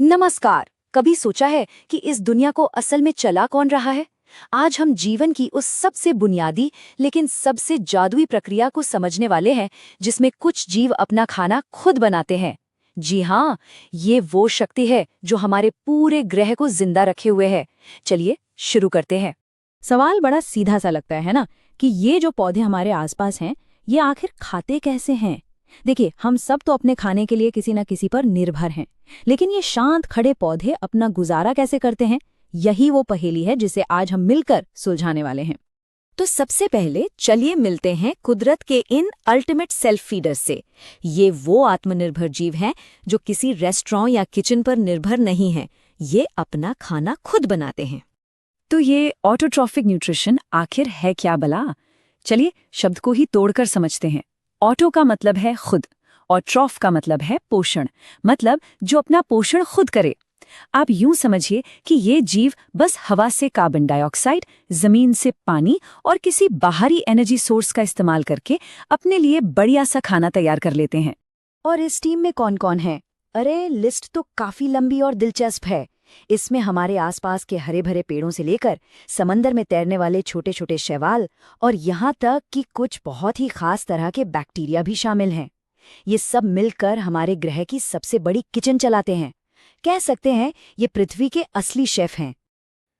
नमस्कार। कभी सोचा है कि इस दुनिया को असल में चला कौन रहा है? आज हम जीवन की उस सबसे बुनियादी लेकिन सबसे जादुई प्रक्रिया को समझने वाले हैं जिसमें कुछ जीव अपना खाना खुद बनाते हैं। जी हाँ, ये वो शक्ति है जो हमारे पूरे ग्रह को जिंदा रखे हुए है। चलिए शुरू करते हैं। सवाल बड़ा सीधा सा लगता है ना कि ये जो पौधे हमारे आसपास हैं, ये आखिर खाते कैसे हैं? देखिए, हम सब तो अपने खाने के लिए किसी न किसी पर निर्भर हैं, लेकिन ये शांत खड़े पौधे अपना गुजारा कैसे करते हैं? यही वो पहेली है जिसे आज हम मिलकर सुलझाने वाले हैं। तो सबसे पहले चलिए मिलते हैं कुदरत के इन अल्टीमेट सेल्फ फीडर्स से। ये वो आत्मनिर्भर जीव हैं जो किसी रेस्टोरेंट या किचन पर निर्भर नहीं हैं। ये अपना खाना खुद बनाते हैं। तो ये ऑटोट्रॉफिक न्यूट्रिशन आखिर है क्या भला? चलिए शब्द को ही तोड़कर समझते हैं। ऑटो का मतलब है खुद और ट्रॉफ का मतलब है पोषण, मतलब जो अपना पोषण खुद करे। आप यूं समझिए कि ये जीव बस हवा से कार्बन डाइऑक्साइड, जमीन से पानी और किसी बाहरी एनर्जी सोर्स का इस्तेमाल करके अपने लिए बढ़िया सा खाना तैयार कर लेते हैं। और इस टीम में कौन कौन है? अरे लिस्ट तो काफी लंबी और दिलचस्प है। इसमें हमारे आसपास के हरे भरे पेड़ों से लेकर समंदर में तैरने वाले छोटे छोटे शैवाल और यहाँ तक कि कुछ बहुत ही खास तरह के बैक्टीरिया भी शामिल हैं। ये सब मिलकर हमारे ग्रह की सबसे बड़ी किचन चलाते हैं। कह सकते हैं ये पृथ्वी के असली शेफ हैं।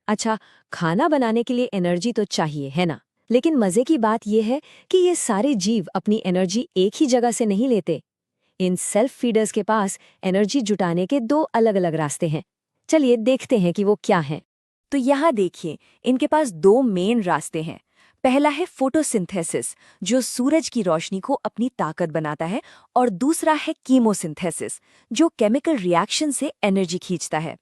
अच्छा, खाना बनाने के लिए एनर्जी तो चाहिए, है ना? लेकिन मजे की बात यह है कि ये सारे जीव अपनी एनर्जी एक ही जगह से नहीं लेते। इन सेल्फ फीडर्स के पास एनर्जी जुटाने के दो अलग अलग रास्ते हैं। चलिए देखते हैं कि वो क्या हैं। तो यहाँ देखिए, इनके पास दो मेन रास्ते हैं। पहला है फोटोसिंथेसिस, जो सूरज की रोशनी को अपनी ताकत बनाता है, और दूसरा है कीमोसिंथेसिस, जो केमिकल रिएक्शन से एनर्जी खींचता है।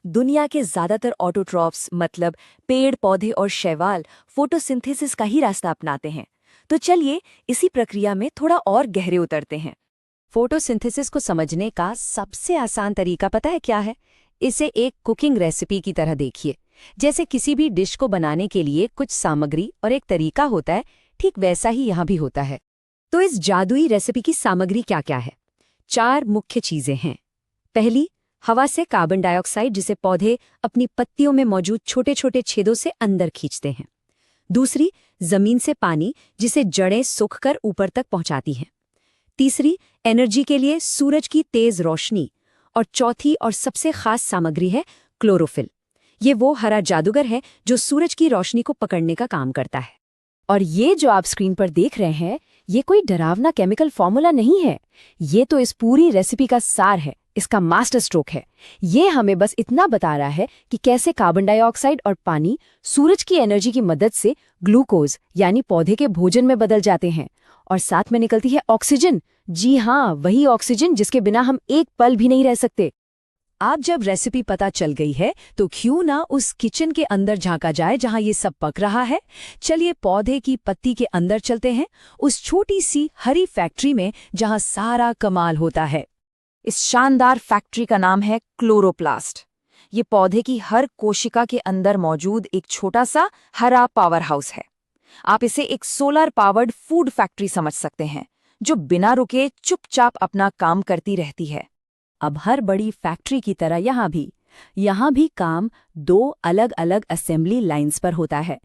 दुनिया के ज्यादातर ऑटोट्रॉफ्स मतलब पेड़ पौधे और शैवाल फोटोसिंथेसिस का ही रास्ता अपनाते हैं। तो चलिए इसी प्रक्रिया में थोड़ा और गहरे उतरते हैं। फोटोसिंथेसिस को समझने का सबसे आसान तरीका पता है क्या है? इसे एक कुकिंग रेसिपी की तरह देखिए। जैसे किसी भी डिश को बनाने के लिए कुछ सामग्री और एक तरीका होता है, ठीक वैसा ही यहाँ भी होता है। तो इस जादुई रेसिपी की सामग्री क्या क्या है? 4 मुख्य चीजें हैं। पहली, हवा से कार्बन डाइऑक्साइड, जिसे पौधे अपनी पत्तियों में मौजूद छोटे छोटे छेदों से अंदर खींचते हैं। दूसरी, जमीन से पानी, जिसे जड़ें सूखकर ऊपर तक पहुंचाती हैं। तीसरी, एनर्जी के लिए सूरज की तेज रोशनी। और चौथी और सबसे खास सामग्री है क्लोरोफिल। ये वो हरा जादूगर है जो सूरज की रोशनी को पकड़ने का काम करता है। और ये जो आप स्क्रीन पर देख रहे हैं, ये कोई डरावना केमिकल फॉर्मूला नहीं है। ये तो इस पूरी रेसिपी का सार है, इसका मास्टर स्ट्रोक है। ये हमें बस इतना बता रहा है कि कैसे कार्बन डाइऑक्साइड और पानी सूरज की एनर्जी की मदद से ग्लूकोज यानी पौधे के भोजन में बदल जाते हैं, और साथ में निकलती है ऑक्सीजन। जी हाँ, वही ऑक्सीजन जिसके बिना हम एक पल भी नहीं रह सकते। आप जब रेसिपी पता चल गई है तो क्यों ना उस किचन के अंदर झांका जाए जहां ये सब पक रहा है। चलिए पौधे की पत्ती के अंदर चलते हैं, उस छोटी सी हरी फैक्ट्री में जहां सारा कमाल होता है। इस शानदार फैक्ट्री का नाम है क्लोरोप्लास्ट। ये पौधे की हर कोशिका के अंदर मौजूद एक छोटा सा हरा पावर हाउस है। आप इसे एक सोलर पावर्ड फूड फैक्ट्री समझ सकते हैं, जो बिना रुके चुपचाप अपना काम करती रहती है। अब हर बड़ी फैक्ट्री की तरह यहाँ भी काम 2 अलग अलग असेंबली लाइंस पर होता है।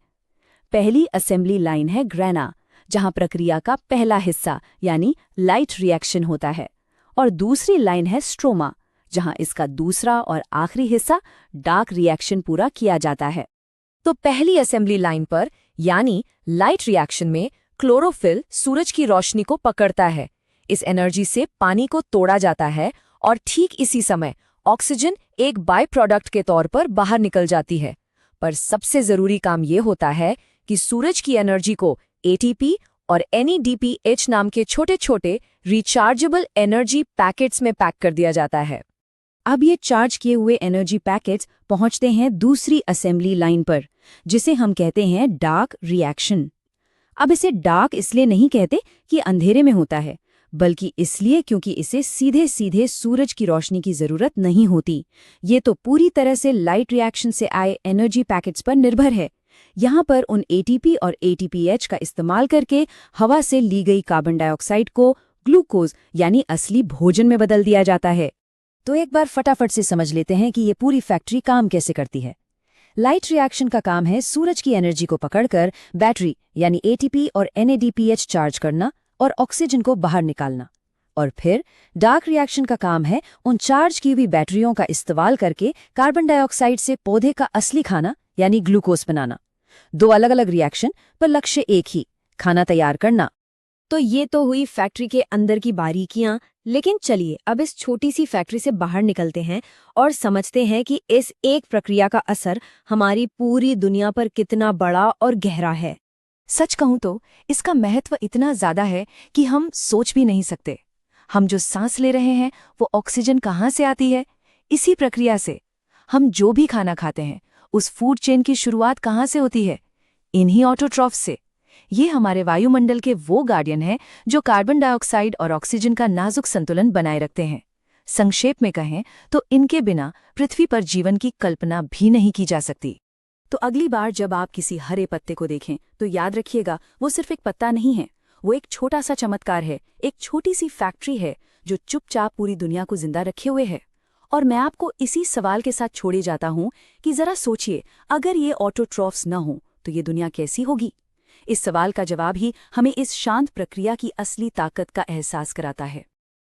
पहली असेंबली लाइन है ग्रेना, जहां प्रक्रिया का पहला हिस्सा यानी लाइट रिएक्शन होता है, और दूसरी लाइन है स्ट्रोमा, जहां इसका दूसरा और आखिरी हिस्सा डार्क रिएक्शन पूरा किया जाता है। तो पहली असेंबली लाइन पर यानी लाइट रिएक्शन में क्लोरोफिल सूरज की रोशनी को पकड़ता है। इस एनर्जी से पानी को तोड़ा जाता है, और ठीक इसी समय ऑक्सीजन एक बाय प्रोडक्ट के तौर पर बाहर निकल जाती है। पर सबसे जरूरी काम ये होता है कि सूरज की एनर्जी को एटीपी और NADPH नाम के छोटे छोटे रिचार्जेबल एनर्जी पैकेट्स में पैक कर दिया जाता है। अब ये चार्ज किए हुए एनर्जी पैकेट्स पहुंचते हैं दूसरी असेंबली लाइन पर, जिसे हम कहते हैं डार्क रिएक्शन। अब इसे डार्क इसलिए नहीं कहते कि अंधेरे में होता है, बल्कि इसलिए क्योंकि इसे सीधे सीधे सूरज की रोशनी की जरूरत नहीं होती। ये तो पूरी तरह से लाइट रिएक्शन से आए एनर्जी पैकेट्स पर निर्भर है। यहाँ पर उन एटीपी और एटीपीएच का इस्तेमाल करके हवा से ली गई कार्बन डाइऑक्साइड को ग्लूकोज यानी असली भोजन में बदल दिया जाता है। तो एक बार फटाफट से समझ लेते हैं कि ये पूरी फैक्ट्री काम कैसे करती है। लाइट रिएक्शन का काम है सूरज की एनर्जी को पकड़कर बैटरी यानी एटीपी और NADPH चार्ज करना और ऑक्सीजन को बाहर निकालना। और फिर डार्क रिएक्शन का काम है उन चार्ज की हुई बैटरियों का इस्तेमाल करके कार्बन डाइऑक्साइड से पौधे का असली खाना यानी ग्लूकोज बनाना। दो अलग अलग रिएक्शन पर लक्ष्य एक ही, खाना तैयार करना। तो ये तो हुई फैक्ट्री के अंदर की बारीकियां, लेकिन चलिए अब इस छोटी सी फैक्ट्री से बाहर निकलते हैं और समझते हैं कि इस एक प्रक्रिया का असर हमारी पूरी दुनिया पर कितना बड़ा और गहरा है। सच कहूं तो इसका महत्व इतना ज्यादा है कि हम सोच भी नहीं सकते। हम जो सांस ले रहे हैं वो ऑक्सीजन कहाँ से आती है? इसी प्रक्रिया से। हम जो भी खाना खाते हैं उस फूड चेन की शुरुआत कहाँ से होती है? इन्हीं ऑटोट्रॉफ से। ये हमारे वायुमंडल के वो गार्डियन हैं जो कार्बन डाइऑक्साइड और ऑक्सीजन का नाजुक संतुलन बनाए रखते हैं। संक्षेप में कहें तो इनके बिना पृथ्वी पर जीवन की कल्पना भी नहीं की जा सकती। तो अगली बार जब आप किसी हरे पत्ते को देखें तो याद रखिएगा, वो सिर्फ एक पत्ता नहीं है, वो एक छोटा सा चमत्कार है, एक छोटी सी फैक्ट्री है जो चुपचाप पूरी दुनिया को जिंदा रखे हुए है। और मैं आपको इसी सवाल के साथ छोड़े जाता हूं कि जरा सोचिए, अगर ये ऑटोट्रॉफ्स न हों तो ये दुनिया कैसी होगी? इस सवाल का जवाब ही हमें इस शांत प्रक्रिया की असली ताकत का एहसास कराता है।